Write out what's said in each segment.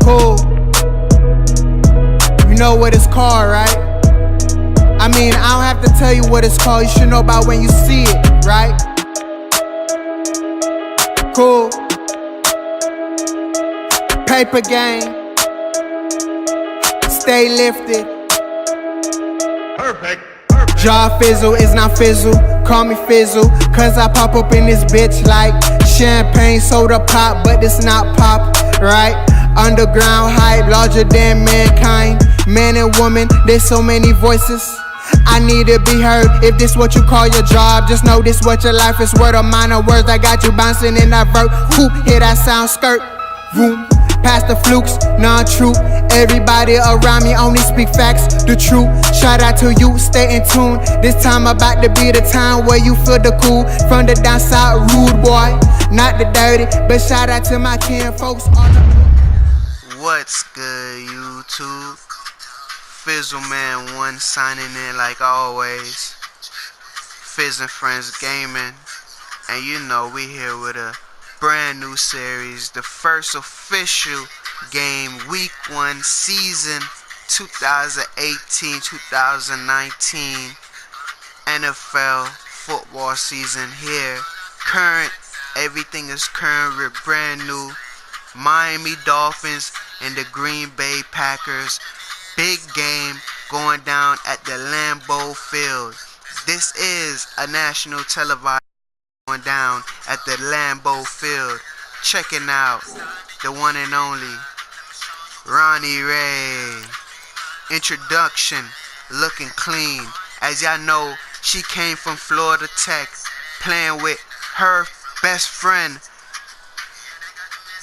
Cool. You know what it's called, right? I mean, I don't have to tell you what it's called. You should know about when you see it, right? Cool. Paper game. Stay lifted. Perfect. Jaw fizzle is not fizzle, call me fizzle, cause I pop up in this bitch like champagne soda pop, but it's not pop, right? Underground hype, larger than mankind. Man and woman, there's so many voices. I need to be heard. If this what you call your job, just know this what your life is worth. A minor words that got you bouncing in that vert. Who hear that sound skirt? Boom. Past the flukes, non-true. Everybody around me only speak facts, the truth. Shout out to you, stay in tune. This time about to be the time where you feel the cool. From the downside, rude boy, not the dirty. But shout out to my kin folks. What's good, YouTube? Fizzleman 1 signing in like always. Fizz and Friends Gaming. And you know we here with a brand new series, the first official game, week 1, season 2018-2019 NFL football season here. Current, everything is current, we're brand new. Miami Dolphins and the Green Bay Packers. Big game going down at the Lambeau Field. This is a national televised going down at the Lambeau Field. Checking out the one and only Ronnie Ray. Introduction, looking clean. As y'all know, she came from Florida Tech, playing with her best friend,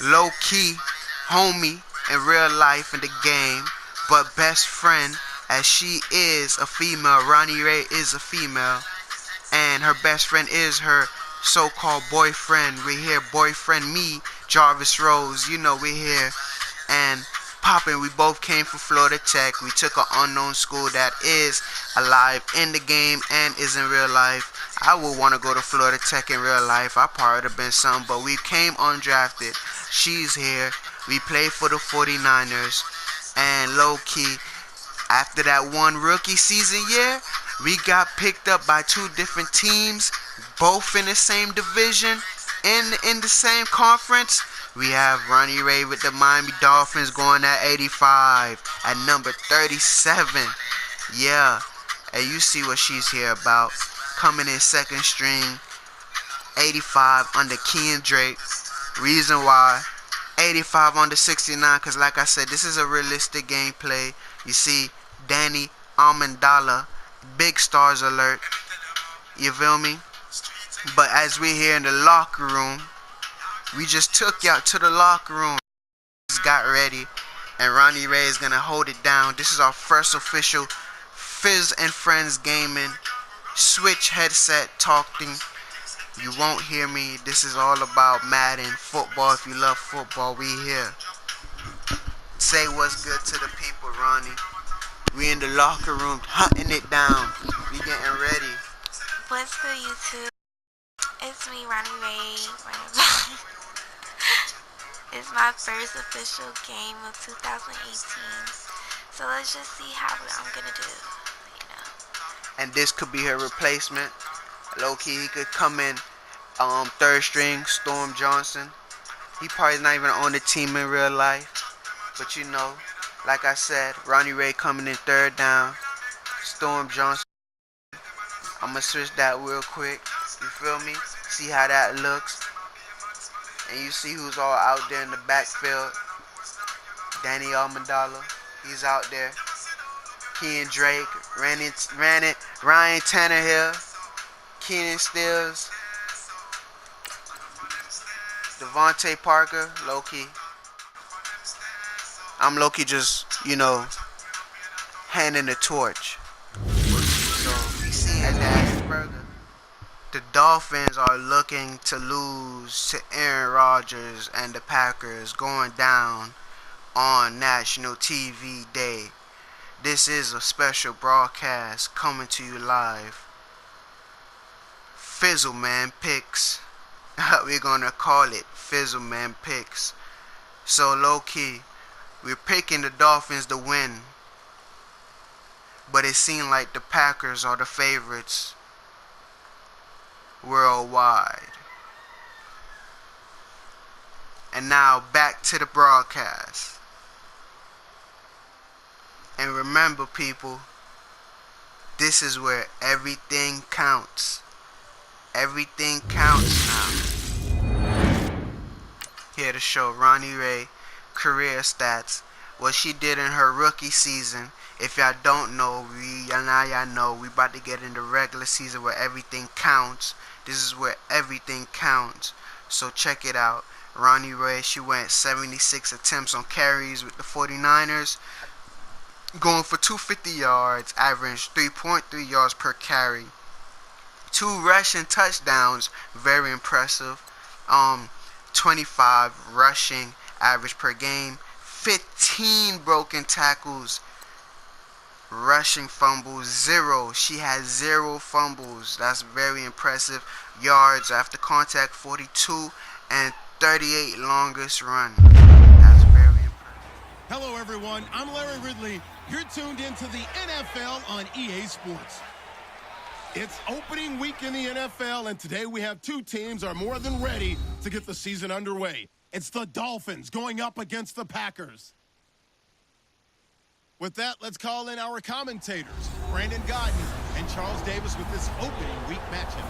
low key homie in real life in the game, but best friend as she is a female. Ronnie Ray is a female, and her best friend is her so-called boyfriend. We here, boyfriend me, Jarvis Rose. You know we here and popping. We both came from Florida Tech. We took an unknown school that is alive in the game and is in real life. I would want to go to Florida Tech in real life. I probably would have been something, but we came undrafted. She's here. We played for the 49ers, and low-key, after that one rookie season year, we got picked up by 2 different teams, both in the same division, in the same conference. We have Ronnie Ray with the Miami Dolphins going at 85, at number 37. Yeah, and you see what she's here about. Coming in second string, 85 under Ken Drake. Reason why, 85 under 69, because like I said, this is a realistic gameplay. You see, Danny Amendola, big stars alert. You feel me? But as we're here in the locker room, we just took y'all to the locker room. Just got ready, and Ronnie Ray is gonna hold it down. This is our first official Fizz and Friends Gaming switch headset talking. You won't hear me. This is all about Madden football. If you love football, we here. Say what's good to the people, Ronnie. We in the locker room hunting it down. We getting ready. What's good, YouTube? It's me, Ronnie Ray. It's my first official game of 2018. So let's just see how I'm gonna do. And this could be her replacement. Low key, he could come in third string, Storm Johnson. He probably not even on the team in real life. But you know, like I said, Ronnie Ray coming in third down. Storm Johnson. I'm going to switch that real quick. You feel me? See how that looks. And you see who's all out there in the backfield. Danny Amendola. He's out there. Ken Drake. Ryan Tannehill. Keenan Stills. Devontae Parker. Low-key. I'm low-key just, you know, handing the torch. So, we see at Asperger. The Dolphins are looking to lose to Aaron Rodgers and the Packers going down on national TV day. This is a special broadcast coming to you live. Fizzleman Picks. We're gonna call it Fizzleman Picks. So low key, We're picking the Dolphins to win, but it seemed like the Packers are the favorites worldwide. And now back to the broadcast. And remember, people, this is where everything counts. Everything counts now. Here to show Ronnie Ray career stats, what she did in her rookie season. If y'all don't know, y'all know we about to get in the regular season where everything counts. This is where everything counts. So check it out. Ronnie Ray, she went 76 attempts on carries with the 49ers, going for 250 yards, averaged 3.3 yards per carry. 2 rushing touchdowns, very impressive. 25 rushing average per game. 15 broken tackles. Rushing fumbles, 0. She has 0 fumbles. That's very impressive. Yards after contact, 42, and 38 longest run. That's very impressive. Hello, everyone. I'm Larry Ridley. You're tuned into the NFL on EA Sports. It's opening week in the NFL, and today we have 2 teams are more than ready to get the season underway. It's the Dolphins going up against the Packers. With that, let's call in our commentators, Brandon Godden and Charles Davis, with this opening week matchup.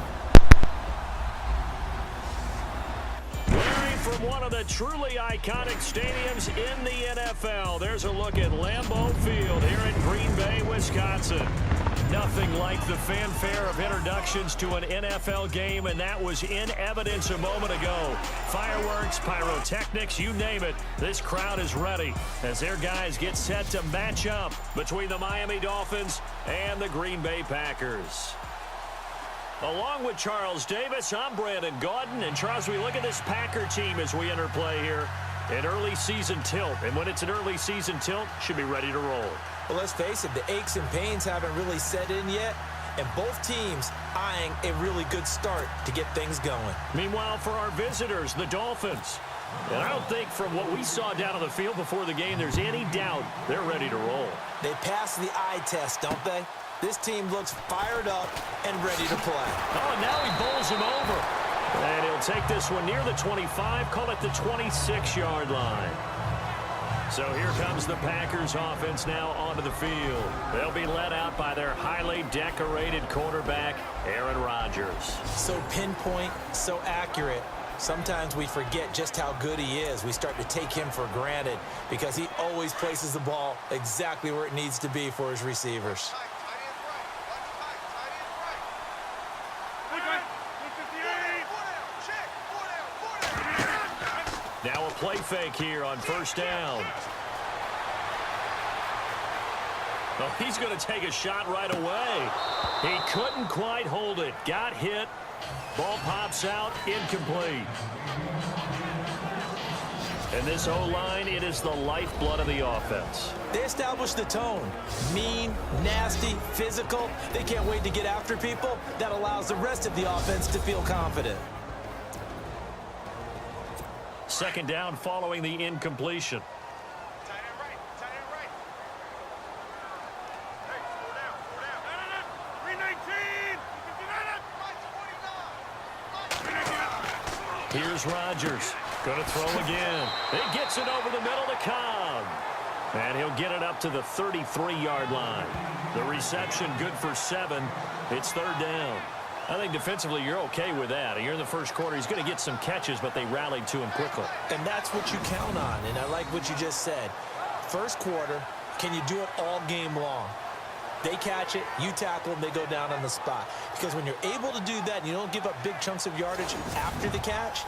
From one of the truly iconic stadiums in the NFL, there's a look at Lambeau Field here in Green Bay, Wisconsin. Nothing like the fanfare of introductions to an NFL game, and that was in evidence a moment ago. Fireworks, pyrotechnics, you name it. This crowd is ready as their guys get set to match up between the Miami Dolphins and the Green Bay Packers. Along with Charles Davis, I'm Brandon Gaudin. And Charles, we look at this Packer team as we enter play here. An early season tilt. And when it's an early season tilt, should be ready to roll. Well, let's face it, the aches and pains haven't really set in yet. And both teams eyeing a really good start to get things going. Meanwhile, for our visitors, the Dolphins. And I don't think from what we saw down on the field before the game, there's any doubt they're ready to roll. They passed the eye test, don't they? This team looks fired up and ready to play. Oh, and now he bowls him over. And he'll take this one near the 25, call it the 26-yard line. So here comes the Packers offense now onto the field. They'll be led out by their highly decorated quarterback, Aaron Rodgers. So pinpoint, so accurate. Sometimes we forget just how good he is. We start to take him for granted because he always places the ball exactly where it needs to be for his receivers. Now a play fake here on first down. Oh, he's going to take a shot right away. He couldn't quite hold it. Got hit. Ball pops out. Incomplete. And this O-line, it is the lifeblood of the offense. They establish the tone. Mean, nasty, physical. They can't wait to get after people. That allows the rest of the offense to feel confident. Second down following the incompletion. Here's Rodgers. Going to throw again. He gets it over the middle to Cobb. And he'll get it up to the 33-yard line. The reception good for 7. It's third down. I think defensively you're okay with that. You're in the first quarter. He's going to get some catches, but they rallied to him quickly. And that's what you count on. And I like what you just said. First quarter, can you do it all game long? They catch it, you tackle them, they go down on the spot. Because when you're able to do that and you don't give up big chunks of yardage after the catch,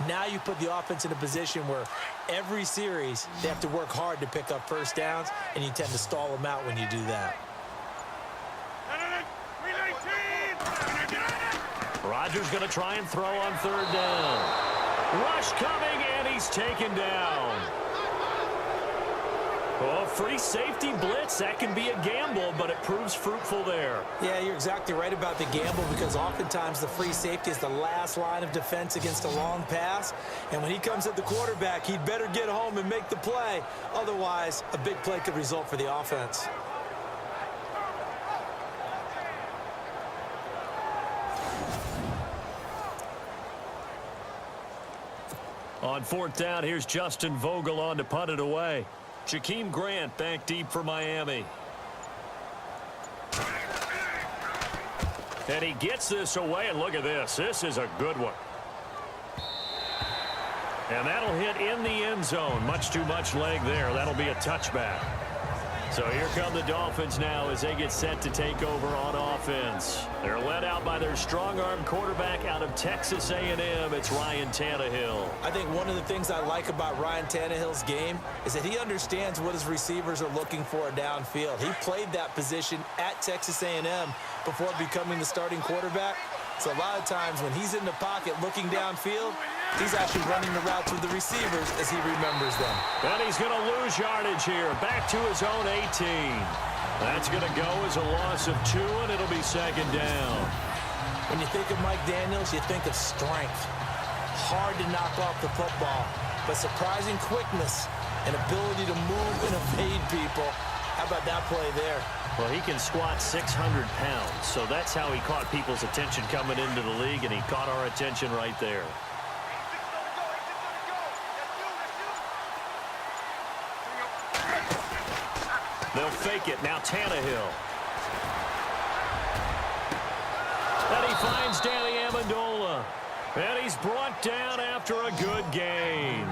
now you put the offense in a position where every series they have to work hard to pick up first downs, and you tend to stall them out when you do that. Rodgers going to try and throw on third down. Rush coming, and he's taken down. Oh, free safety blitz. That can be a gamble, but it proves fruitful there. Yeah, you're exactly right about the gamble because oftentimes the free safety is the last line of defense against a long pass. And when he comes at the quarterback, he'd better get home and make the play. Otherwise, a big play could result for the offense. On fourth down, here's Justin Vogel on to punt it away. Jakeem Grant back deep for Miami. And he gets this away, and look at this. This is a good one. And that'll hit in the end zone. Much too much leg there. That'll be a touchback. So here come the Dolphins now as they get set to take over on offense. They're led out by their strong-arm quarterback out of Texas A&M. It's Ryan Tannehill. I think one of the things I like about Ryan Tannehill's game is that he understands what his receivers are looking for downfield. He played that position at Texas A&M before becoming the starting quarterback. So a lot of times when he's in the pocket looking downfield, he's actually running the routes with the receivers as he remembers them. And he's going to lose yardage here. Back to his own 18. That's going to go as a loss of 2, and it'll be second down. When you think of Mike Daniels, you think of strength. Hard to knock off the football, but surprising quickness and ability to move and evade people. How about that play there? Well, he can squat 600 pounds, so that's how he caught people's attention coming into the league, and he caught our attention right there. They'll fake it. Now Tannehill. And he finds Danny Amendola. And he's brought down after a good gain.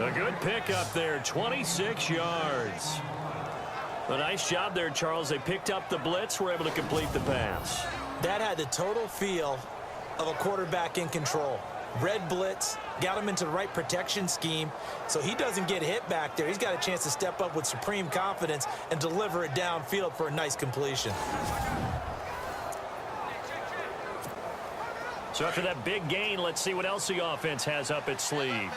A good pickup there, 26 yards. A nice job there, Charles. They picked up the blitz, were able to complete the pass. That had the total feel of a quarterback in control. Red blitz, got him into the right protection scheme, so he doesn't get hit back there. He's got a chance to step up with supreme confidence and deliver it downfield for a nice completion. So after that big gain, let's see what else the offense has up its sleeve.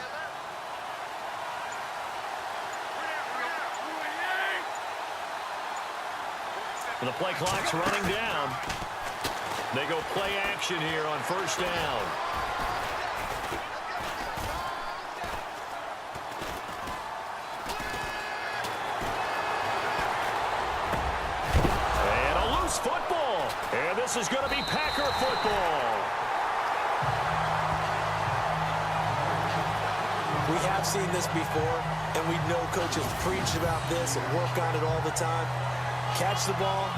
And the play clock's running down. They go play action here on first down. And a loose football. And this is going to be Packer football. We have seen this before, and we know coaches preach about this and work on it all the time. Catch the ball.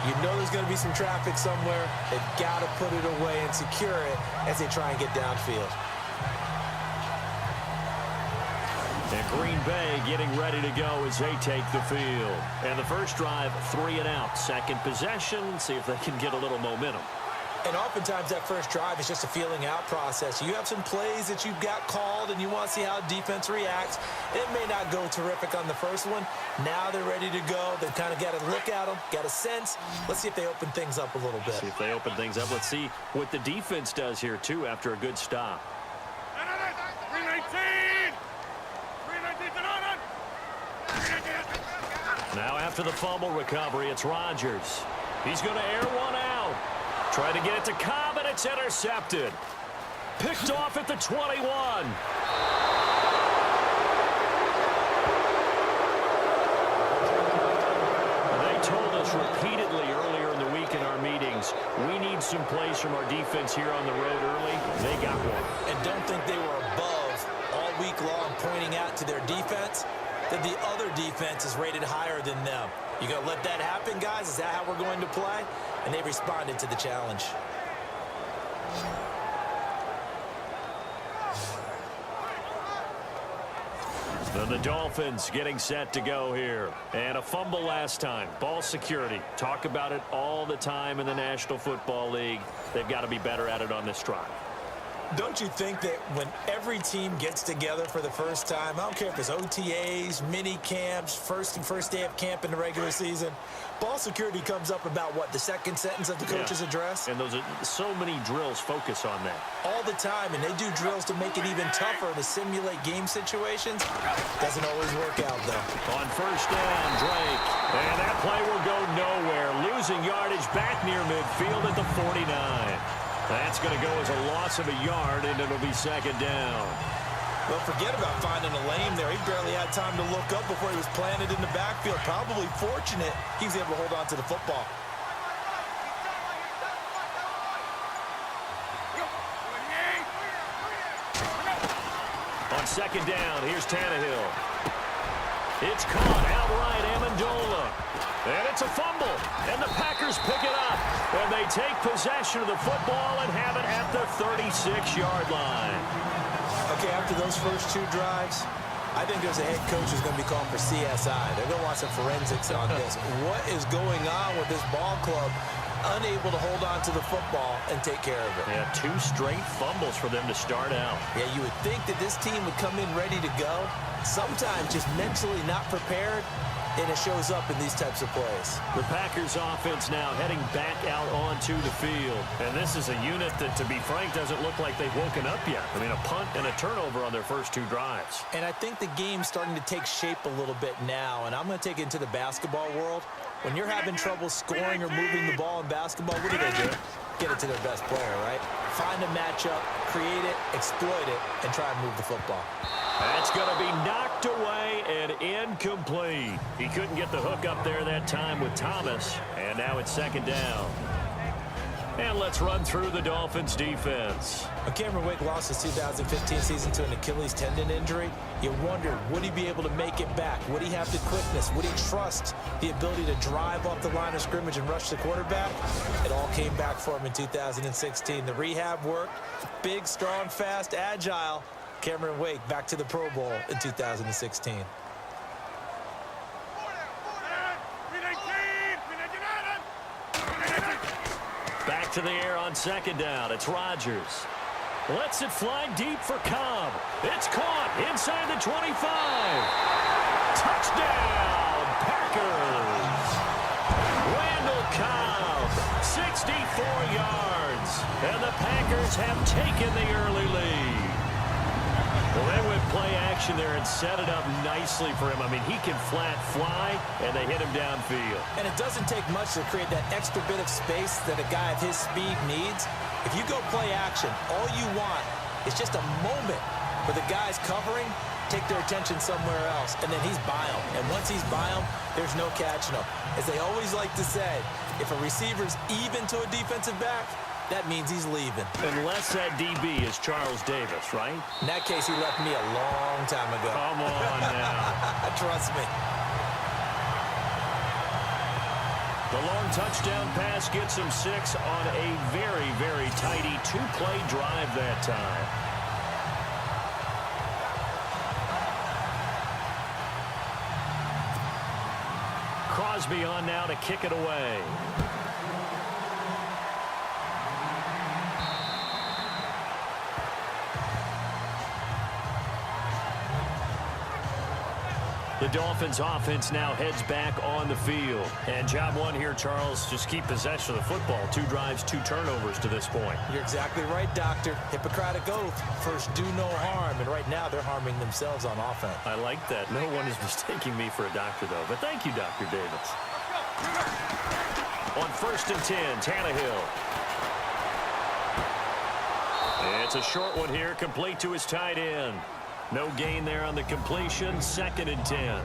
You know there's going to be some traffic somewhere. They've got to put it away and secure it as they try and get downfield. And Green Bay getting ready to go as they take the field. And the first drive, 3 and out. Second possession, see if they can get a little momentum. And oftentimes that first drive is just a feeling out process. You have some plays that you've got called and you want to see how defense reacts. It may not go terrific on the first one. Now they're ready to go. They've kind of got to look at them, got a sense. Let's see if they open things up a little bit. See if they open things up. Let's see what the defense does here, too, after a good stop. 319! Now after the fumble recovery, it's Rodgers. He's going to air one out. Try to get it to Cobb, and it's intercepted. Picked off at the 21. They told us repeatedly earlier in the week in our meetings, we need some plays from our defense here on the road early. They got one. And don't think they were above all week long pointing out to their defense that the other defense is rated higher than them. You going to let that happen, guys? Is that how we're going to play? And they responded to the challenge. Then the Dolphins getting set to go here. And a fumble last time. Ball security. Talk about it all the time in the National Football League. They've got to be better at it on this drive. Don't you think that when every team gets together for the first time, I don't care if it's OTAs, mini camps, first day of camp in the regular season, ball security comes up about what, the second sentence of the coach's address? And those are so many drills focus on that. All the time, and they do drills to make it even tougher to simulate game situations. Doesn't always work out, though. On first down, Drake. And that play will go nowhere. Losing yardage back near midfield at the 49. That's going to go as a loss of a yard, and it'll be second down. Well, forget about finding a lane there. He barely had time to look up before he was planted in the backfield. Probably fortunate he was able to hold on to the football. On second down, here's Tannehill. It's caught outright, Amendola. And it's a fumble, and the Packers pick it up. And they take possession of the football and have it at the 36-yard line. Okay, after those first two drives, I think there's a head coach who's going to be called for CSI. They're going to want some forensics on this. What is going on with this ball club? Unable to hold on to the football and take care of it. Yeah, 2 straight fumbles for them to start out. Yeah, you would think that this team would come in ready to go. Sometimes just mentally not prepared, and it shows up in these types of plays. The Packers offense now heading back out onto the field. And this is a unit that, to be frank, doesn't look like they've woken up yet. I mean, a punt and a turnover on their first 2 drives. And I think the game's starting to take shape a little bit now, and I'm going to take it into the basketball world. When you're having trouble scoring or moving the ball in basketball, what do? Get it to their best player, right? Find a matchup, create it, exploit it, and try and move the football. That's going to be knocked away and incomplete. He couldn't get the hook up there that time with Thomas, and now it's second down. And let's run through the Dolphins' defense. Cameron Wake lost his 2015 season to an Achilles tendon injury. You wondered, would he be able to make it back? Would he have the quickness? Would he trust the ability to drive off the line of scrimmage and rush the quarterback? It all came back for him in 2016. The rehab worked. Big, strong, fast, agile. Cameron Wake back to the Pro Bowl in 2016. Back to the air on second down. It's Rodgers. Lets it fly deep for Cobb. It's caught inside the 25. Touchdown, Packers. Randall Cobb, 64 yards. And the Packers have taken the early lead. Well, they went play action there and set it up nicely for him. I mean, he can flat fly, and they hit him downfield. And it doesn't take much to create that extra bit of space that a guy of his speed needs. If you go play action, all you want is just a moment where the guy's covering, take their attention somewhere else, and then he's by him. And once he's by him, there's no catching him. As they always like to say, if a receiver's even to a defensive back, that means he's leaving. Unless that DB is Charles Davis, right? In that case, he left me a long time ago. Come on now. Trust me. The long touchdown pass gets him 6 on a very, very tidy 2-play drive that time. Crosby on now to kick it away. The Dolphins offense now heads back on the field. And job one here, Charles, just keep possession of the football. 2 drives, 2 turnovers to this point. You're exactly right, Doctor. Hippocratic oath. First, do no harm. And right now, they're harming themselves on offense. I like that. No one is mistaking me for a doctor, though. But thank you, Dr. Davis. On first and 10, Tannehill. It's a short one here, complete to his tight end. No gain there on the completion, second and 10.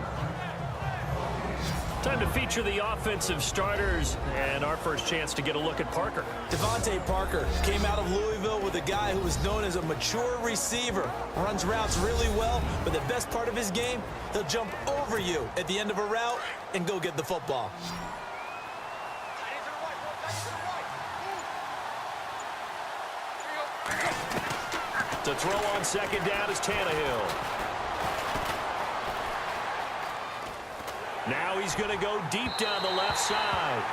Time to feature the offensive starters, and our first chance to get a look at Parker. Devontae Parker came out of Louisville with a guy who was known as a mature receiver. Runs routes really well, but the best part of his game, he'll jump over you at the end of a route and go get the football. To throw on second down is Tannehill. Now he's going to go deep down the left side.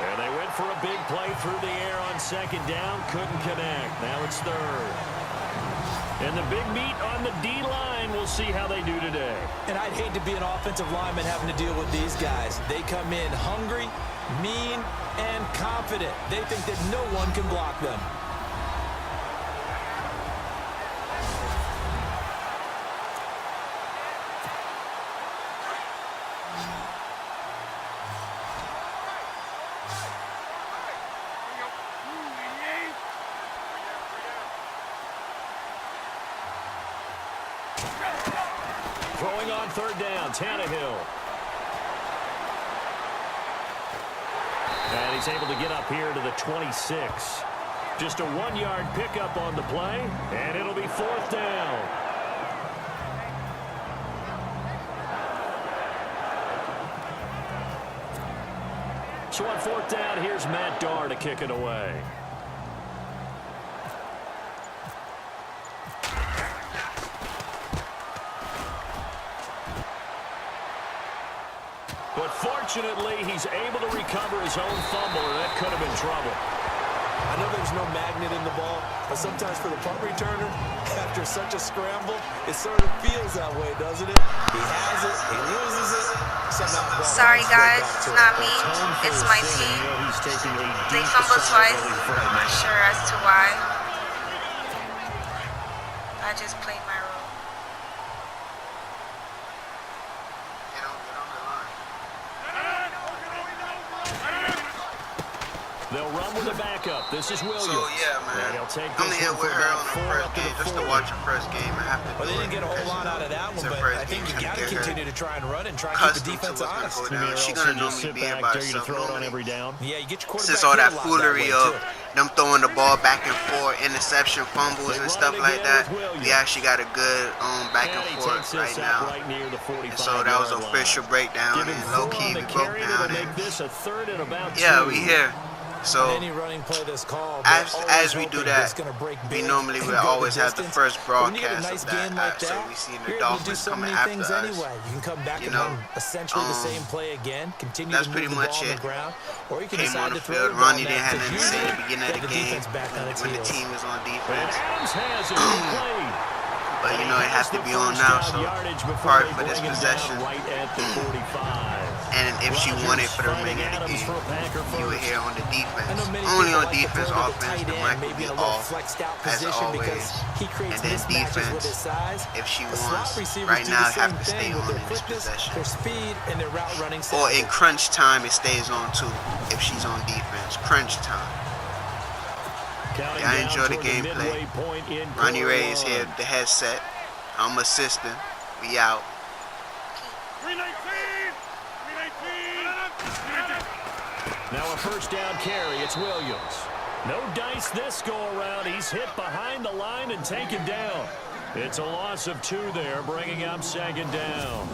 And they went for a big play through the air on second down. Couldn't connect. Now it's third. And the big meat on the D-line, we'll see how they do today. And I'd hate to be an offensive lineman having to deal with these guys. They come in hungry, mean, and confident. They think that no one can block them. Throwing on third down, Tannehill. And he's able to get up here to the 26. Just a 1-yard pickup on the play, and it'll be fourth down. So on fourth down, here's Matt Darr to kick it away. But fortunately, he's able to recover his own fumble, or that could have been trouble. I know there's no magnet in the ball, but sometimes for the punt returner, after such a scramble, it sort of feels that way, doesn't it? He has it, he loses it. Somehow Sorry guys, it's not me, it's my team. They fumbled twice. I'm not sure as to why. I just played my role. They'll run with the backup. This is Williams. So, yeah, man. I'm here with her on the first game, just to watch her first game. I have to Well, they didn't get a whole lot out of that one, but I think you got to continue to try and run and try and keep the defense honest. She's going to normally be about to throw it on every down. Yeah, you get your quarterback. Since all that foolery of them throwing the ball back and forth, interception, fumbles, and stuff like that, we actually got a good back and forth right now. And so that was an official breakdown, and low-key we broke down. And yeah, we here. So as we do that, we normally will always have the first broadcast of that. So we see the Dolphins coming after us. You know, that's pretty much it. Came on the field. Ronnie didn't have nothing to say at the beginning of the game when the team was on defense. But you know, it has to be on now, so part for this possession. And if she won it for the remainder of the game, you were here on the defense. Only on defense, offense, the mic will be off, as always. And then defense, if she wants, right now it has to stay on in this possession. Or in crunch time, it stays on too, if she's on defense. Crunch time. Yeah, I enjoy the gameplay. Ronnie Ray is here, the headset. I'm assisting. We out. Now a first down carry. It's Williams. No dice this go around. He's hit behind the line and taken down. It's a loss of 2 there, bringing up second down.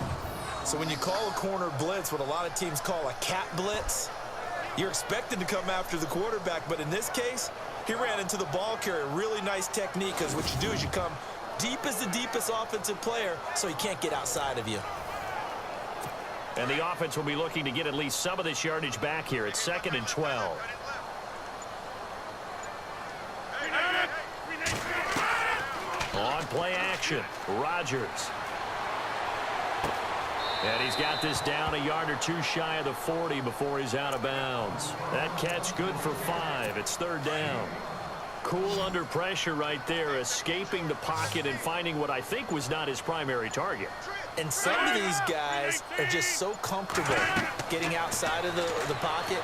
So when you call a corner blitz, what a lot of teams call a cat blitz, you're expected to come after the quarterback, but in this case, he ran into the ball carrier. Really nice technique, because what you do is you come deep as the deepest offensive player, so he can't get outside of you. And the offense will be looking to get at least some of this yardage back here. It's 2nd and 12. On play action, Rodgers. And he's got this down a yard or 2 shy of the 40 before he's out of bounds. That catch good for 5. It's 3rd down. Cool under pressure right there, escaping the pocket and finding what I think was not his primary target. And some of these guys are just so comfortable getting outside of the pocket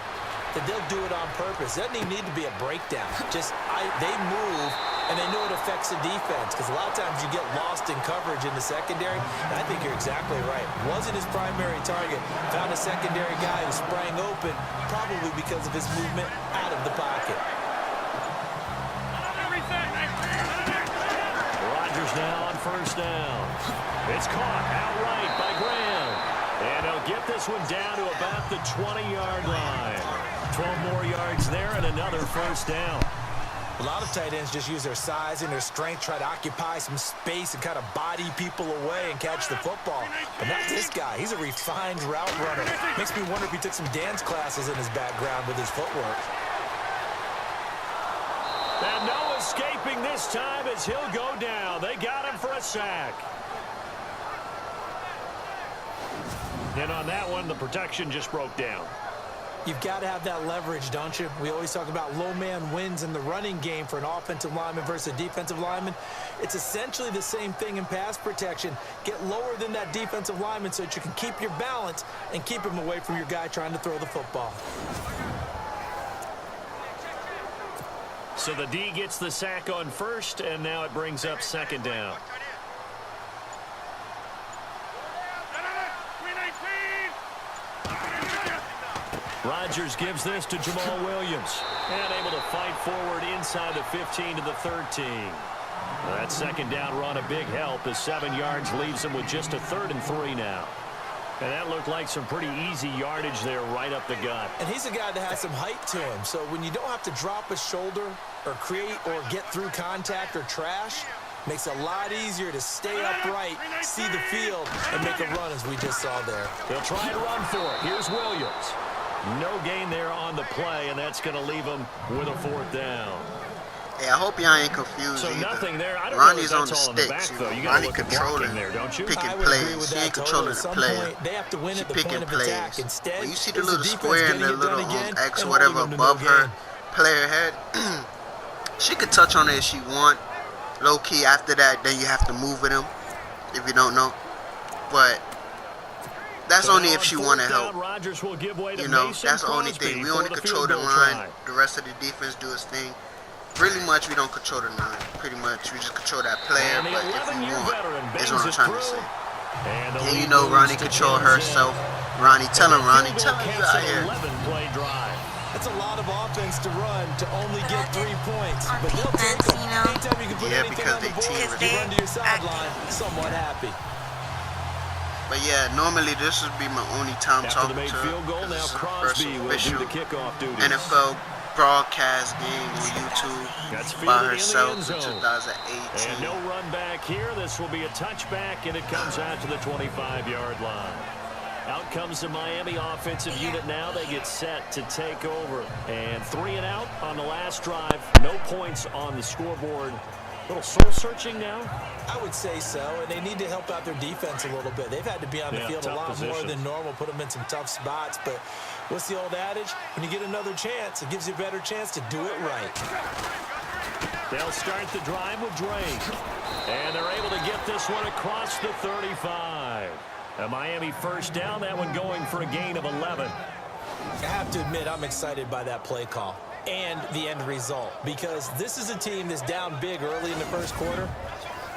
that they'll do it on purpose. It doesn't even need to be a breakdown. Just they move, and they know it affects the defense, because a lot of times you get lost in coverage in the secondary, and I think you're exactly right. Wasn't his primary target. Found a secondary guy who sprang open, probably because of his movement out of the pocket. Rodgers now on first down. It's caught outright by Graham. And he'll get this one down to about the 20-yard line. 12 more yards there and another first down. A lot of tight ends just use their size and their strength, try to occupy some space and kind of body people away and catch the football. But not this guy. He's a refined route runner. Makes me wonder if he took some dance classes in his background with his footwork. And no escape escaping this time as he'll go down. They got him for a sack. And on that one, the protection just broke down. You've got to have that leverage, don't you? We always talk about low man wins in the running game for an offensive lineman versus a defensive lineman. It's essentially the same thing in pass protection. Get lower than that defensive lineman so that you can keep your balance and keep him away from your guy trying to throw the football. So the D gets the sack on first, and now it brings up second down. Rodgers gives this to Jamal Williams. And able to fight forward inside the 15 to the 13. That second down run a big help as 7 yards leaves him with just a 3rd and 3 now. And that looked like some pretty easy yardage there right up the gut. And he's a guy that has some height to him. So when you don't have to drop a shoulder or create or get through contact or trash, makes it a lot easier to stay upright, see the field, and make a run as we just saw there. They'll try and run for it. Here's Williams. No gain there on the play, and that's going to leave him with a 4th down. Yeah, I hope y'all ain't confused So either. nothing there. I don't Ronnie's know on if the that's all in the sticks. back, though. You got Ronnie to look at controlling blocking there, don't you? picking I would agree plays. with He that ain't totally. controlling At the some plays. point, they have to win at the Picking point of plays. attack. Instead, When you see the it's little defense square and getting the it done little again X and or whatever holding them to above no her gain. player head, she could touch on it if she want. Low key after that, then you have to move with him if you don't know. But that's only if she want to help. Rodgers will give way to You know, Mason that's the only Crosby thing. We for only the control field the goal line. try. The rest of the defense do its thing. Pretty much, we don't control the line. Pretty much, we just control that player. And the But if we 11-year want, veteran is bangs what I'm it trying to through. say. And the And lead you know, moves Ronnie to control 10-10. herself. Ronnie, tell him, Ronnie, Field tell goal him you counts out an here. 11-play drive. That's a lot of offense to run to only But get I 3 think points. on But they'll take defense, them. you know, Anytime you can put Yeah, anything because on the they board, team. if you run to your sideline, somewhat happy. But yeah, normally this would be my only time After the talking made to her. field goal, 'Cause now this is the first Crosby will do official the kickoff duties. NFL broadcast game on YouTube That's by fielded in the herself end in zone. 2018. And no run back here. This will be a touchback, and it comes out to the 25-yard line. Out comes the Miami offensive unit now. They get set to take over. And 3 and out on the last drive. No points on the scoreboard. A little soul-searching now. I would say so, and they need to help out their defense a little bit. They've had to be on the field a tough lot more position. than normal, put them in some tough spots. But what's the old adage? When you get another chance, it gives you a better chance to do it right. They'll start the drive with Drake. And they're able to get this one across the 35. A Miami first down, that one going for a gain of 11. I have to admit, I'm excited by that play call and the end result, because this is a team that's down big early in the first quarter,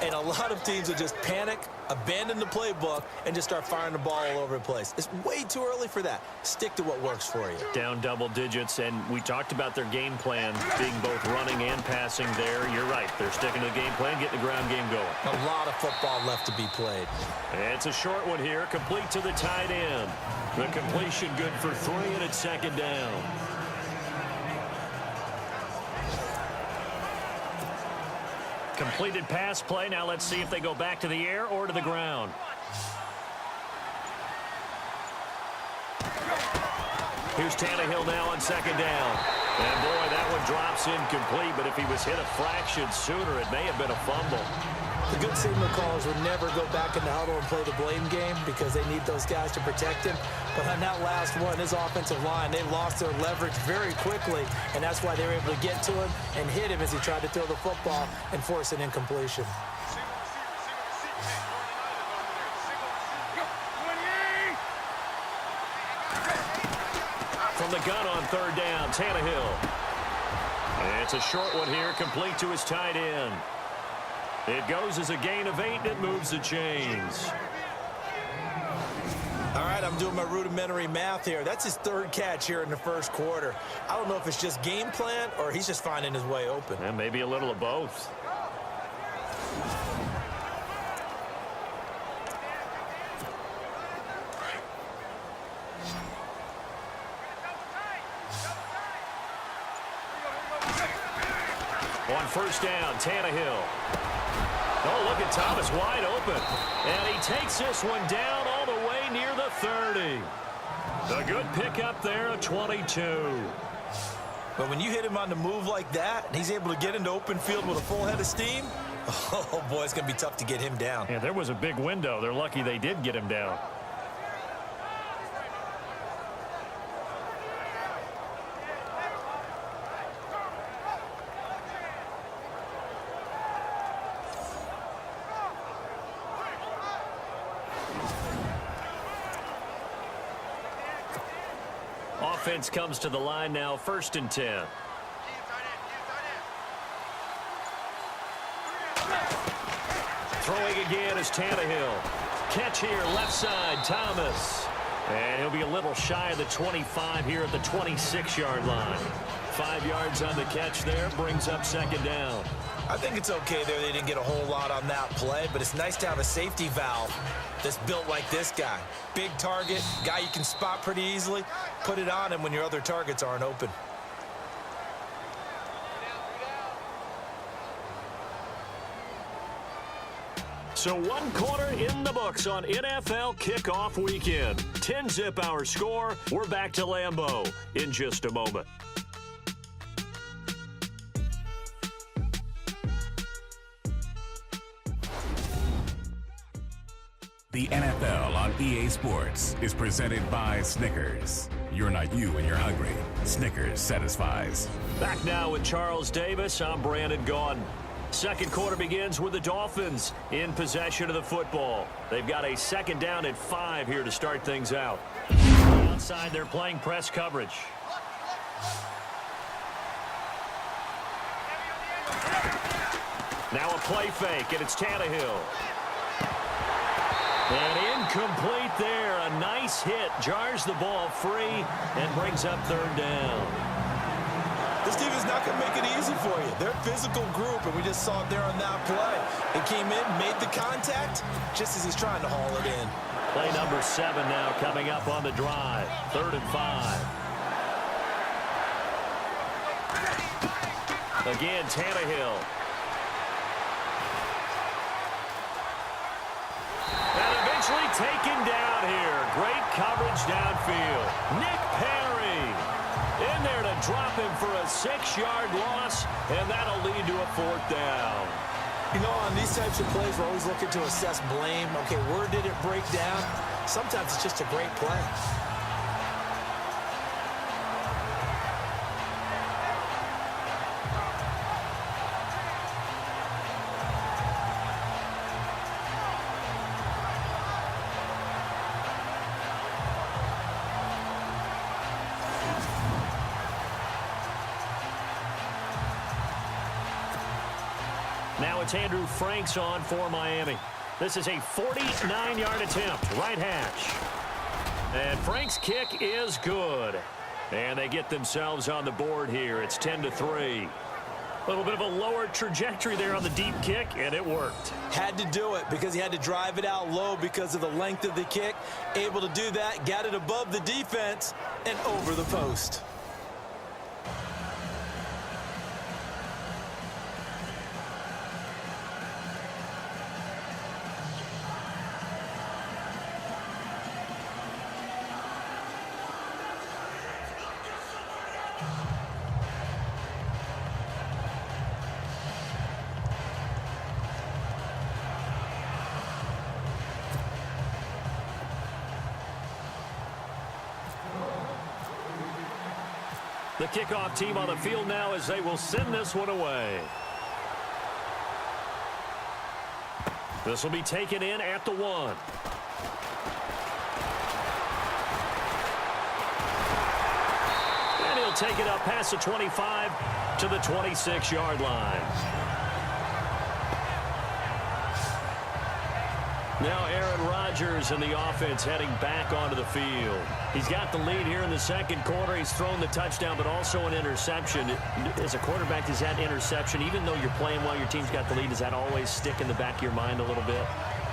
and a lot of teams will just panic, abandon the playbook, and just start firing the ball all over the place. It's way too early for that. Stick to what works for you. Down double digits, and we talked about their game plan being both running and passing there. You're right. They're sticking to the game plan, getting the ground game going. A lot of football left to be played. And it's a short one here, complete to the tight end. The completion good for 3, and it's second down. Completed pass play. Now let's see if they go back to the air or to the ground. Here's Tannehill now on second down. And boy, that one drops incomplete, but if he was hit a fraction sooner, it may have been a fumble. The good signal callers would never go back in the huddle and play the blame game because they need those guys to protect him. But on that last one, his offensive line, they lost their leverage very quickly, and that's why they were able to get to him and hit him as he tried to throw the football and force an incompletion. From the gun on third down, Tannehill. And it's a short one here, complete to his tight end. It goes as a gain of 8, and it moves the chains. All right, I'm doing my rudimentary math here. That's his 3rd catch here in the first quarter. I don't know if it's just game plan or he's just finding his way open. And maybe a little of both. On first down, Tannehill. Oh, look at Thomas wide open. And he takes this one down all the way near the 30. A good pickup there, a 22. But when you hit him on the move like that, and he's able to get into open field with a full head of steam, oh, boy, it's going to be tough to get him down. Yeah, there was a big window. They're lucky they did get him down. Offense comes to the line now, 1st and 10. Throwing again is Tannehill. Catch here, left side, Thomas. And he'll be a little shy of the 25 here at the 26-yard line. 5 yards on the catch there, brings up 2nd down. I think it's okay there. They didn't get a whole lot on that play, but it's nice to have a safety valve that's built like this guy. Big target, guy you can spot pretty easily. Put it on him when your other targets aren't open. So 1 quarter in the books on NFL kickoff weekend. 10-zip our score. We're back to Lambeau in just a moment. The NFL on EA Sports is presented by Snickers. You're not you when you're hungry. Snickers satisfies. Back now with Charles Davis. I'm Brandon Gaudin. 2nd quarter begins with the Dolphins in possession of the football. They've got a 2nd down at 5 here to start things out. Outside, they're playing press coverage. Now a play fake, and it's Tannehill. And incomplete there. A nice hit. Jars the ball free and brings up 3rd down. This team is not going to make it easy for you. They're a physical group, and we just saw it there on that play. It came in, made the contact, just as he's trying to haul it in. Play number 7 now coming up on the drive. 3rd and 5. Again, Tannehill. And eventually taken down here. Great coverage downfield. Nick Perry in there to drop him for a 6-yard loss, and that'll lead to a 4th down. You know, on these types of plays, we're always looking to assess blame. Okay, where did it break down? Sometimes it's just a great play. Now it's Andrew Franks on for Miami. This is a 49-yard attempt, right hash. And Franks' kick is good. And they get themselves on the board here. It's 10-3. A little bit of a lower trajectory there on the deep kick, and it worked. Had to do it because he had to drive it out low because of the length of the kick. Able to do that, got it above the defense, and over the post. The kickoff team on the field now as they will send this one away. This will be taken in at the 1. And he'll take it up past the 25 to the 26-yard line. Now Aaron Rodgers and the offense heading back onto the field. He's got the lead here in the 2nd quarter. He's thrown the touchdown, but also an interception. As a quarterback, does that interception, even though you're playing while your team's got the lead, does that always stick in the back of your mind a little bit?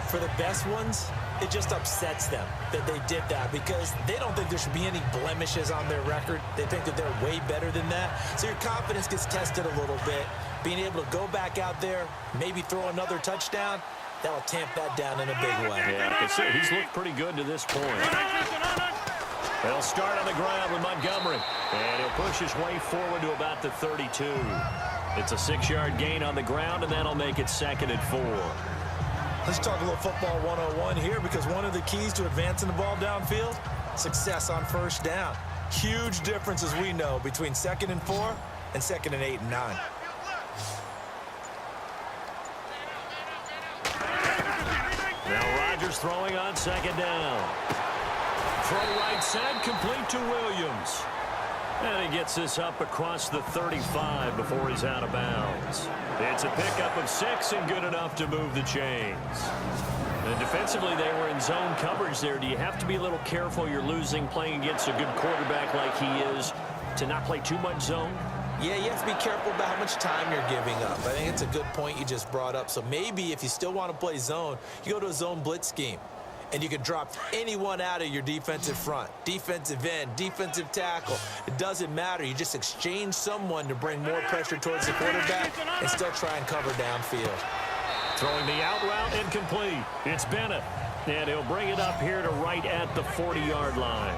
For the best ones, it just upsets them that they did that because they don't think there should be any blemishes on their record. They think that they're way better than that. So your confidence gets tested a little bit. Being able to go back out there, maybe throw another touchdown, that'll tamp that down in a big way. Yeah, he's looked pretty good to this point. They'll start on the ground with Montgomery. And he'll push his way forward to about the 32. It's a 6-yard gain on the ground, and that'll make it 2nd and 4. Let's talk a little football 101 here, because one of the keys to advancing the ball downfield, success on first down. Huge difference, as we know, between 2nd and 4 and 2nd and 8 and 9. Now Rodgers throwing on 2nd down. Throw right side, complete to Williams. And he gets this up across the 35 before he's out of bounds. It's a pickup of 6 and good enough to move the chains. And defensively, they were in zone coverage there. Do you have to be a little careful? You're losing playing against a good quarterback like he is to not play too much zone? Yeah, you have to be careful about how much time you're giving up. I think it's a good point you just brought up. So maybe if you still want to play zone, you go to a zone blitz scheme. And you can drop anyone out of your defensive front, defensive end, defensive tackle. It doesn't matter. You just exchange someone to bring more pressure towards the quarterback and still try and cover downfield. Throwing the out route incomplete. It's Bennett. And he'll bring it up here to right at the 40-yard line.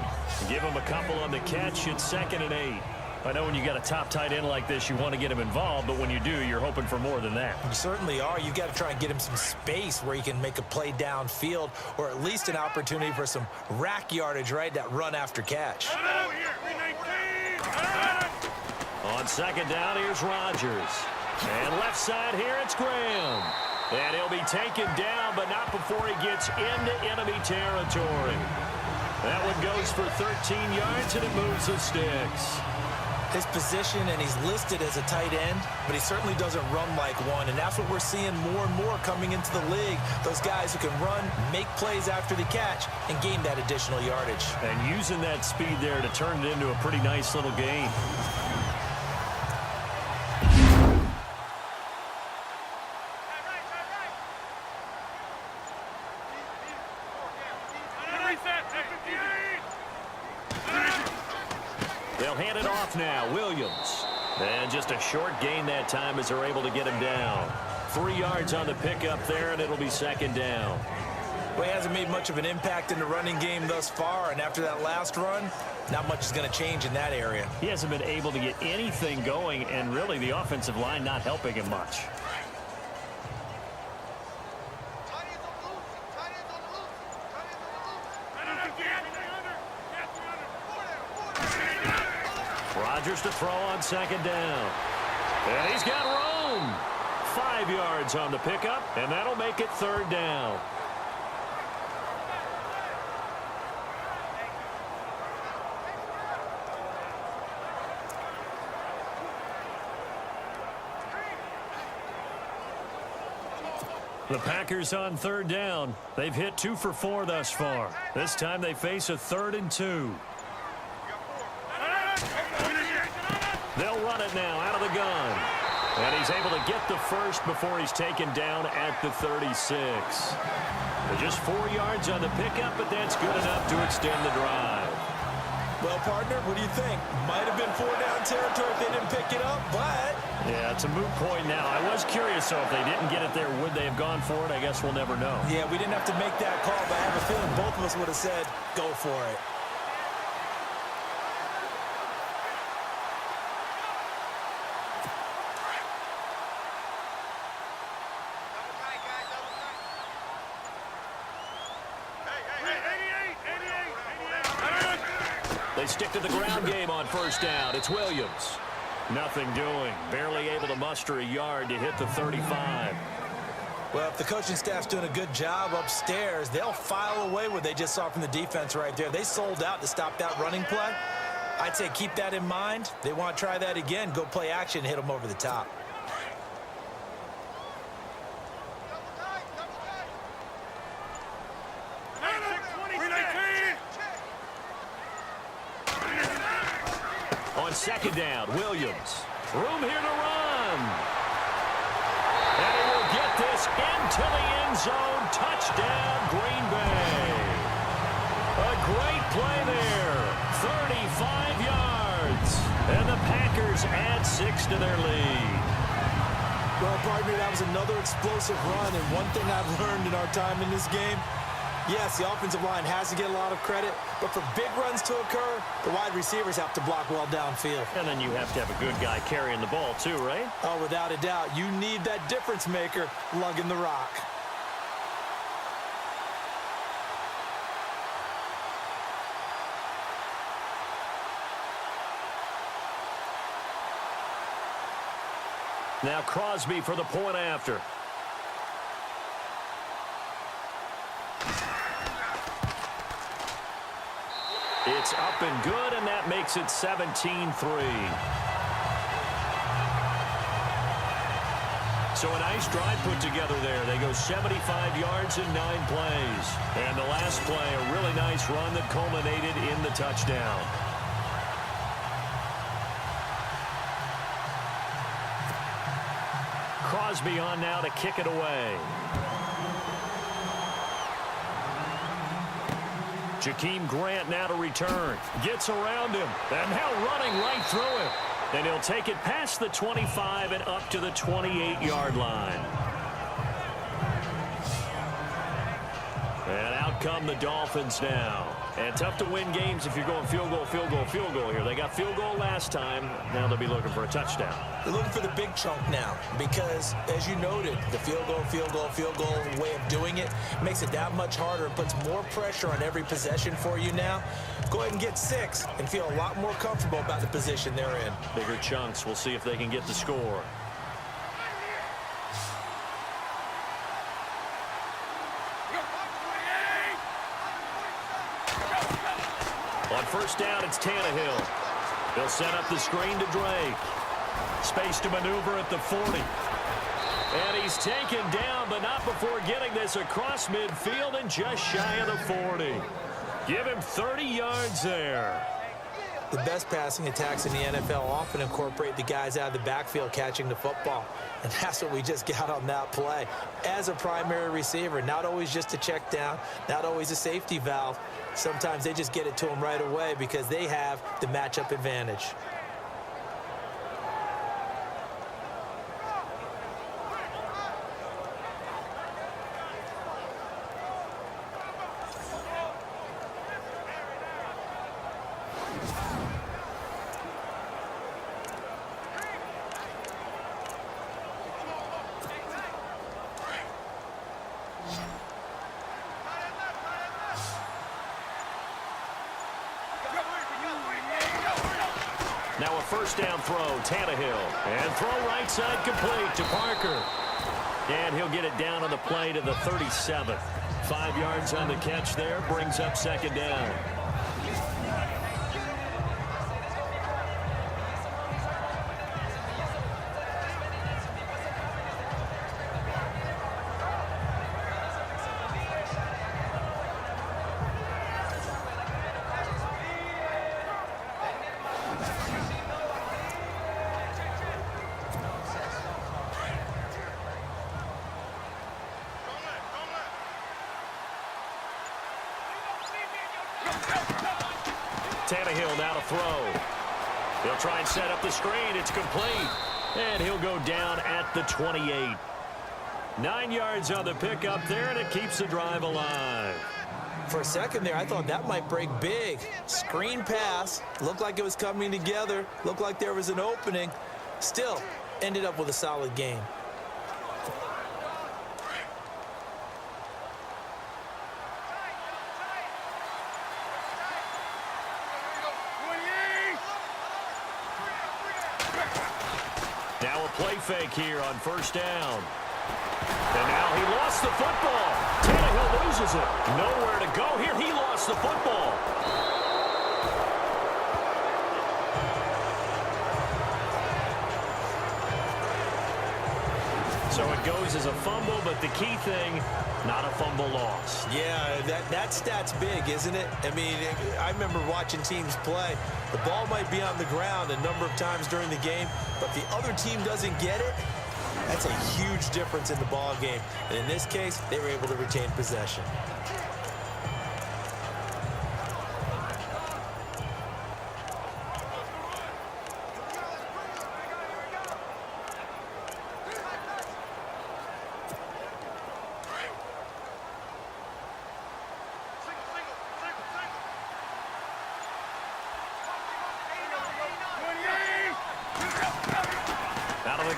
Give him a couple on the catch. It's 2nd and 8. I know when you got a top tight end like this, you want to get him involved, but when you do, you're hoping for more than that. You certainly are. You've got to try and get him some space where he can make a play downfield, or at least an opportunity for some rack yardage, right? That run after catch. On 2nd down, here's Rodgers. And left side here, it's Graham. And he'll be taken down, but not before he gets into enemy territory. That one goes for 13 yards, and it moves the sticks. His position, and he's listed as a tight end, but he certainly doesn't run like one, and that's what we're seeing more and more coming into the league. Those guys who can run, make plays after the catch, and gain that additional yardage. And using that speed there to turn it into a pretty nice little gain. They'll hand it off now. Williams. And just a short gain that time as they're able to get him down. 3 yards on the pickup there, and it'll be 2nd down. Well, he hasn't made much of an impact in the running game thus far, and after that last run, not much is going to change in that area. He hasn't been able to get anything going, and really the offensive line not helping him much. Rodgers to throw on 2nd down. And he's got room. 5 yards on the pickup, and that'll make it 3rd down. The Packers on 3rd down. They've hit 2 for 4 thus far. This time they face a 3rd and 2. They'll run it now out of the gun. And he's able to get the first before he's taken down at the 36. Just 4 yards on the pickup, but that's good enough to extend the drive. Well, partner, what do you think? Might have been 4-down territory if they didn't pick it up, but... Yeah, it's a moot point now. I was curious, so if they didn't get it there, would they have gone for it? I guess we'll never know. Yeah, we didn't have to make that call, but I have a feeling both of us would have said, go for it. They stick to the ground game on 1st down. It's Williams. Nothing doing. Barely able to muster a yard to hit the 35. Well, if the coaching staff's doing a good job upstairs, they'll file away what they just saw from the defense right there. They sold out to stop that running play. I'd say keep that in mind. They want to try that again. Go play action, hit them over the top. On 2nd down, Williams. Room here to run. And he will get this into the end zone. Touchdown, Green Bay. A great play there. 35 yards. And the Packers add 6 to their lead. Well, partner, that was another explosive run. And one thing I've learned in our time in this game, Yes, the offensive line has to get a lot of credit, but for big runs to occur, the wide receivers have to block well downfield. And then you have to have a good guy carrying the ball too, right? Oh, without a doubt. You need that difference maker lugging the rock. Now Crosby for the point after. It's up and good, and that makes it 17-3. So a nice drive put together there. They go 75 yards in 9 plays. And the last play, a really nice run that culminated in the touchdown. Crosby on now to kick it away. Jakeem Grant now to return. Gets around him. And now running right through him. And he'll take it past the 25 and up to the 28-yard line. And out come the Dolphins now. And tough to win games if you're going field goal, field goal, field goal here. They got field goal last time. Now they'll be looking for a touchdown. They're looking for the big chunk now because, as you noted, the field goal way of doing it makes it that much harder and puts more pressure on every possession for you now. Go ahead and get 6 and feel a lot more comfortable about the position they're in. Bigger chunks. We'll see if they can get the score. On first down, it's Tannehill. They'll set up the screen to Drake. Space to maneuver at the 40. And he's taken down, but not before getting this across midfield and just shy of the 40. Give him 30 yards there. The best passing attacks in the NFL often incorporate the guys out of the backfield catching the football. And that's what we just got on that play. As a primary receiver, not always just a check down, not always a safety valve. Sometimes they just get it to them right away because they have the matchup advantage. Now a first down throw, Tannehill. And throw right side complete to Parker. And he'll get it down on the play to the 37. 5 yards on the catch there, brings up second down. Tannehill now to throw. He'll try and set up the screen. It's complete. And he'll go down at the 28. 9 yards on the pickup there, and it keeps the drive alive. For a second there, I thought that might break big. Screen pass. Looked like it was coming together. Looked like there was an opening. Still, ended up with a solid game. Now a play fake here on first down. And now he lost the football. Tannehill loses it. Nowhere to go here. He lost the football. So it goes as a fumble, but the key thing, not a fumble loss. Yeah, that stat's big, isn't it? I mean, I remember watching teams play. The ball might be on the ground a number of times during the game, but the other team doesn't get it. That's a huge difference in the ball game. And in this case, they were able to retain possession.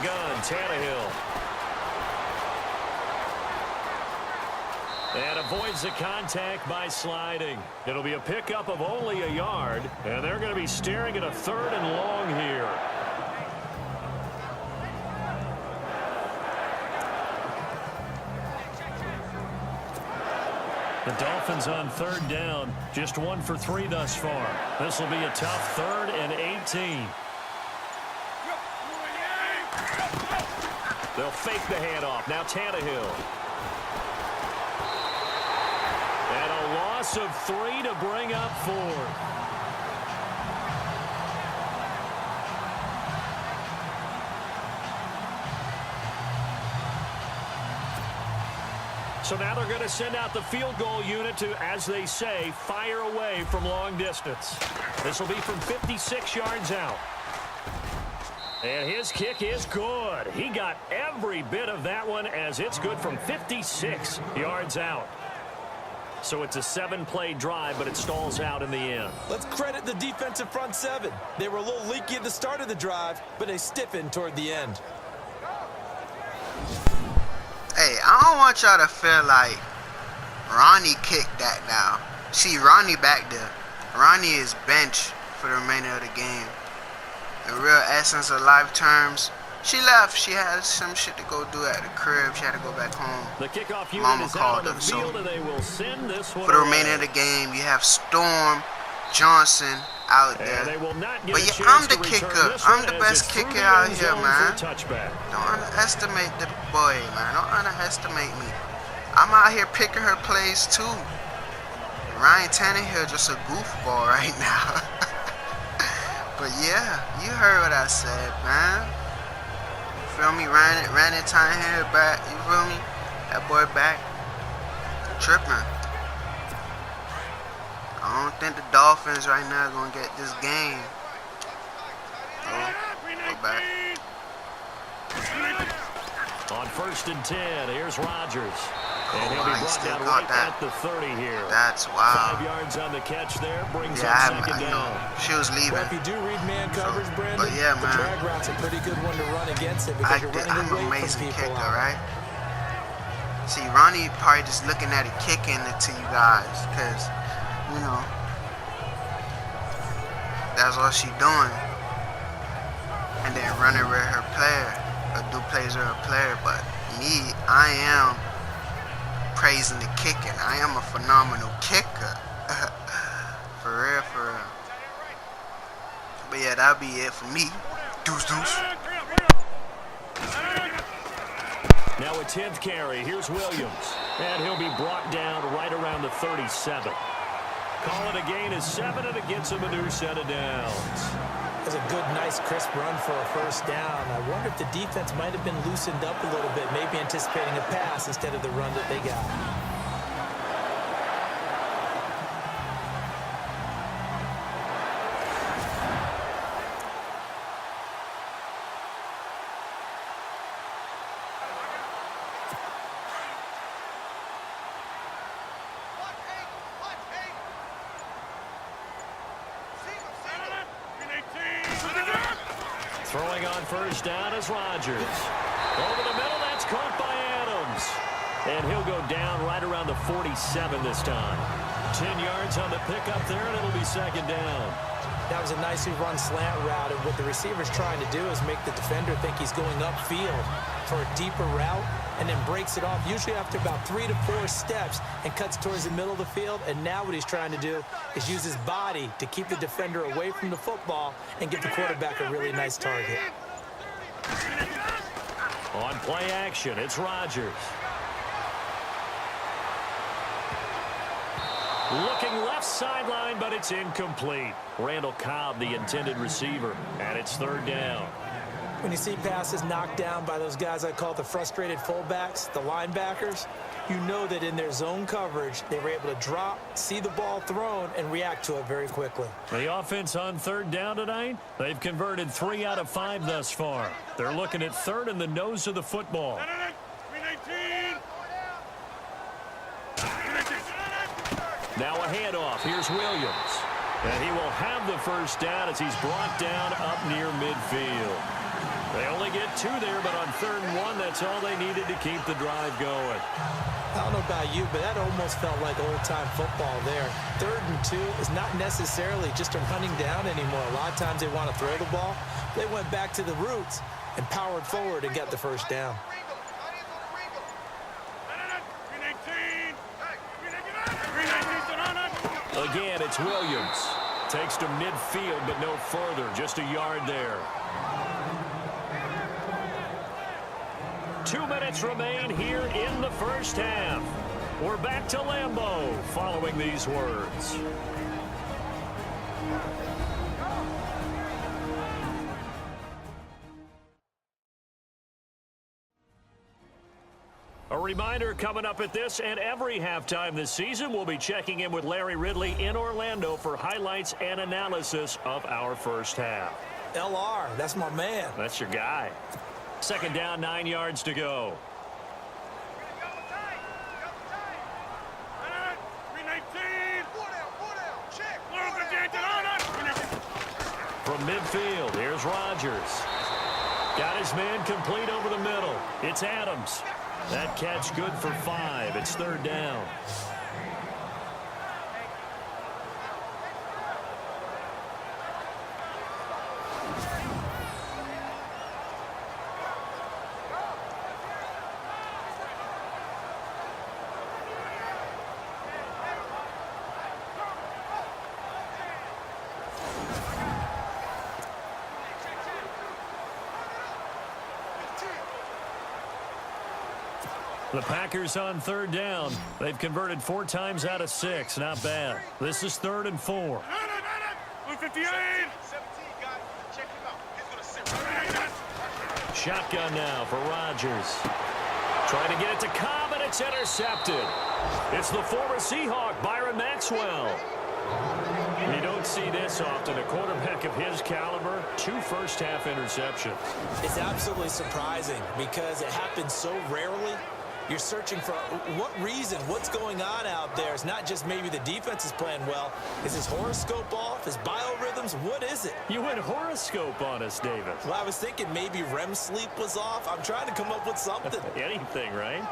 gun, Tannehill. And avoids the contact by sliding. It'll be a pickup of only a yard, and they're going to be staring at a 3rd and long here. The Dolphins on 3rd down, just 1 for 3 thus far. This will be a tough 3rd and 18. They'll fake the handoff. Now Tannehill. And a loss of 3 to bring up 4th. So now they're going to send out the field goal unit to, as they say, fire away from long distance. This will be from 56 yards out. And his kick is good. He got every bit of that one as it's good from 56 yards out. So it's a 7-play drive, but it stalls out in the end. Let's credit the defensive front 7. They were a little leaky at the start of the drive, but they stiffened toward the end. Hey, I don't want y'all to feel like Ronnie kicked that now. See, Ronnie back there. Ronnie is bench for the remainder of the game. In real essence of life terms, she left. She had some shit to go do at the crib. She had to go back home. The kickoff unit Mama is out called on the her. field, So and they will send this one for the away. remainder of the game, you have Storm Johnson out there. And they will not get But a yeah, chance I'm the to return kicker. this I'm one the as best it's through kicker the out end here, zone man. for a touchback. Don't underestimate the boy, man. Don't underestimate me. I'm out here picking her plays too. Ryan Tannehill just a goofball right now. But yeah, you heard what I said, man. You feel me? Ryan Tannehill back. You feel me? That boy back. Tripping. I don't think the Dolphins right now are gonna get this game. Go back. On 1st and 10, here's Rodgers. And he'll Oh, be he brought still down caught right that. at the 30 here. That's wild. 5 yards on the catch there, brings Yeah, up I 2nd know. down. She was leaving. Well, if you do read man coverage, Brandon, but yeah, the man. drag route's a pretty good one to run against it because you're running I'm an away amazing from people kicker, out. right? See, Ronnie probably just looking at it, kicking it to you guys, because, you know, that's all she doing. And then running with her player, or do plays with her player. But me, I am praising the kicking. I am a phenomenal kicker. For real, for real. But yeah, that'll be it for me. Deuce, deuce. Now a 10th carry. Here's Williams. And he'll be brought down right around the 37. Call it a gain of 7, and it gets him a new set of downs. That's a good, nice, crisp run for a 1st down. I wonder if the defense might have been loosened up a little bit, maybe anticipating a pass instead of the run that they got. Throwing on 1st down is Rodgers. Over the middle, that's caught by Adams. And he'll go down right around the 47 this time. 10 yards on the pickup there, and it'll be 2nd down. That was a nicely run slant route, and what the receiver's trying to do is make the defender think he's going upfield for a deeper route, and then breaks it off, usually after about 3 to 4 steps, and cuts towards the middle of the field. And now what he's trying to do is use his body to keep the defender away from the football and give the quarterback a really nice target. On play action, it's Rodgers. Looking left sideline, but it's incomplete. Randall Cobb, the intended receiver, and it's 3rd down. When you see passes knocked down by those guys I call the frustrated fullbacks, the linebackers, you know that in their zone coverage, they were able to drop, see the ball thrown, and react to it very quickly. The offense on 3rd down tonight, they've converted 3 out of 5 thus far. They're looking at 3rd in the nose of the football. Now a handoff. Here's Williams. And he will have the 1st down as he's brought down up near midfield. They only get 2 there, but on 3rd and 1, that's all they needed to keep the drive going. I don't know about you, but that almost felt like old-time football there. 3rd and 2 is not necessarily just a running down anymore. A lot of times they want to throw the ball. They went back to the roots and powered forward and got the first down. Again, it's Williams. Takes to midfield, but no further. Just a yard there. 2 minutes remain here in the first half. We're back to Lambeau following these words. A reminder coming up at this and every halftime this season, we'll be checking in with Larry Ridley in Orlando for highlights and analysis of our first half. LR, that's my man. That's your guy. 2nd down, 9 yards to go. From midfield, here's Rodgers. Got his man complete over the middle. It's Adams. That catch good for 5. It's 3rd down. The Packers on 3rd down. They've converted 4 times out of 6. Not bad. This is 3rd and 4. Shotgun now for Rodgers. Trying to get it to Cobb, and it's intercepted. It's the former Seahawk, Byron Maxwell. You don't see this often. A quarterback of his caliber, 2 first-half interceptions. It's absolutely surprising because it happens so rarely. You're searching for what reason, what's going on out there. It's not just maybe the defense is playing well. Is his horoscope off? His biorhythms? What is it? You went horoscope on us, David. Well, I was thinking maybe REM sleep was off. I'm trying to come up with something. Anything, right?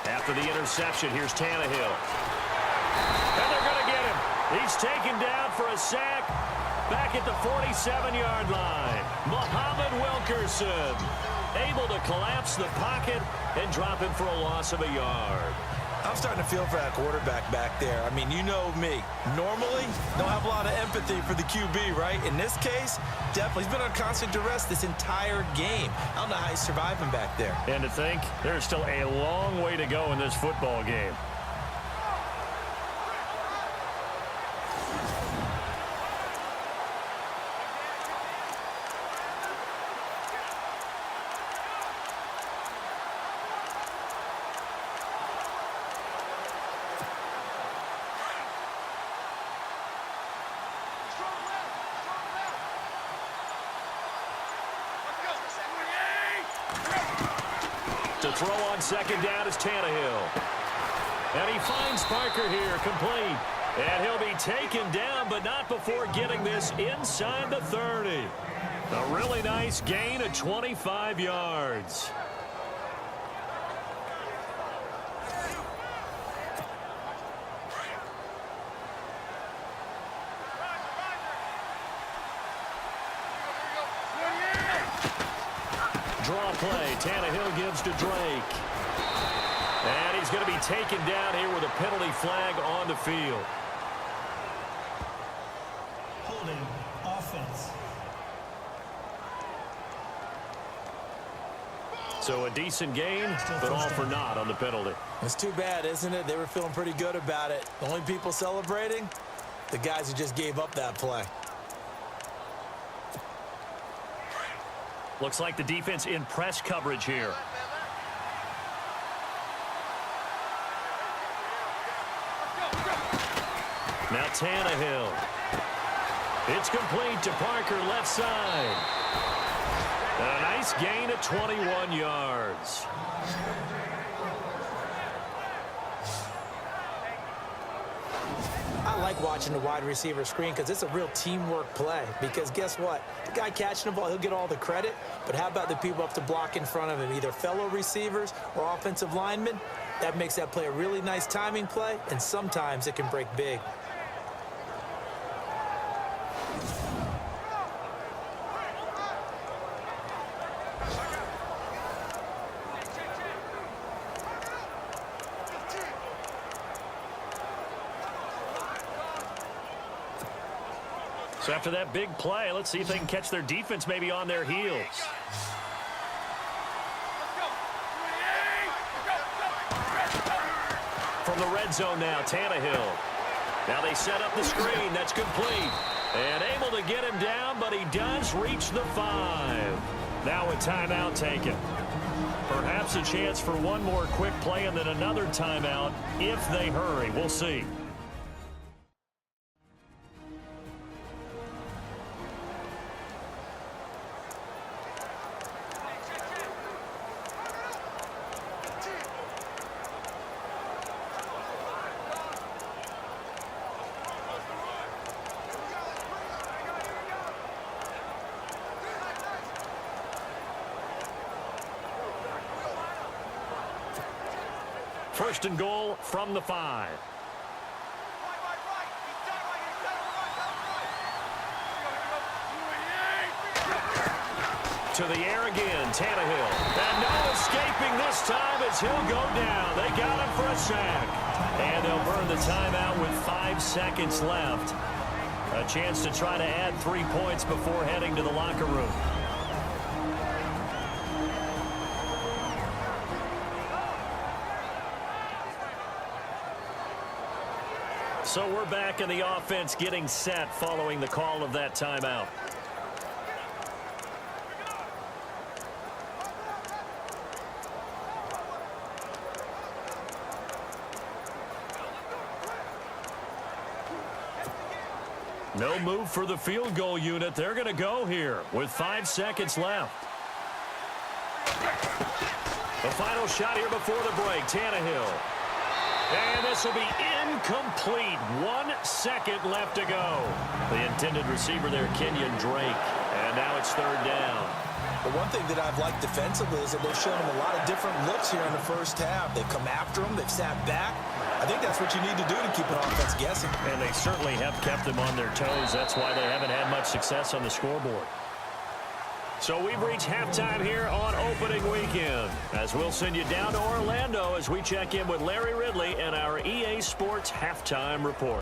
After the interception, here's Tannehill. And they're going to get him. He's taken down for a sack back at the 47-yard line. Muhammad Wilkerson able to collapse the pocket and drop him for a loss of a yard. I'm starting to feel for that quarterback back there. I mean, you know me. Normally, don't have a lot of empathy for the QB, right? In this case, definitely. He's been on constant duress this entire game. I don't know how he's surviving back there. And to think, there's still a long way to go in this football game. To throw on 2nd down is Tannehill. And he finds Parker here, complete. And he'll be taken down, but not before getting this inside the 30. A really nice gain of 25 yards. Draw play. Tannehill gives to Drake. And he's going to be taken down here with a penalty flag on the field. Holding offense. So a decent gain, but all for naught on the penalty. It's too bad, isn't it? They were feeling pretty good about it. The only people celebrating, the guys who just gave up that play. Looks like the defense in press coverage here. Now Tannehill. It's complete to Parker, left side. And a nice gain of 21 yards. I like watching the wide receiver screen because it's a real teamwork play. Because guess what? The guy catching the ball, he'll get all the credit. But how about the people up to block in front of him, either fellow receivers or offensive linemen? That makes that play a really nice timing play, and sometimes it can break big. So after that big play, let's see if they can catch their defense maybe on their heels. From the red zone now, Tannehill. Now they set up the screen. That's complete. And able to get him down, but he does reach the 5. Now a timeout taken. Perhaps a chance for one more quick play and then another timeout if they hurry. We'll see. First and goal from the 5. To the air again, Tannehill. And no escaping this time as he'll go down. They got him for a sack. And they'll burn the timeout with 5 seconds left. A chance to try to add 3 points before heading to the locker room. So we're back in the offense getting set following the call of that timeout. No move for the field goal unit. They're going to go here with 5 seconds left. The final shot here before the break, Tannehill. And this will be incomplete. 1 second left to go. The intended receiver there, Kenyon Drake. And now it's 3rd down. But one thing that I've liked defensively is that they've shown him a lot of different looks here in the first half. They've come after him. They've sat back. I think that's what you need to do to keep an offense guessing. And they certainly have kept them on their toes. That's why they haven't had much success on the scoreboard. So we've reached halftime here on opening weekend, as we'll send you down to Orlando as we check in with Larry Ridley and our EA Sports Halftime Report.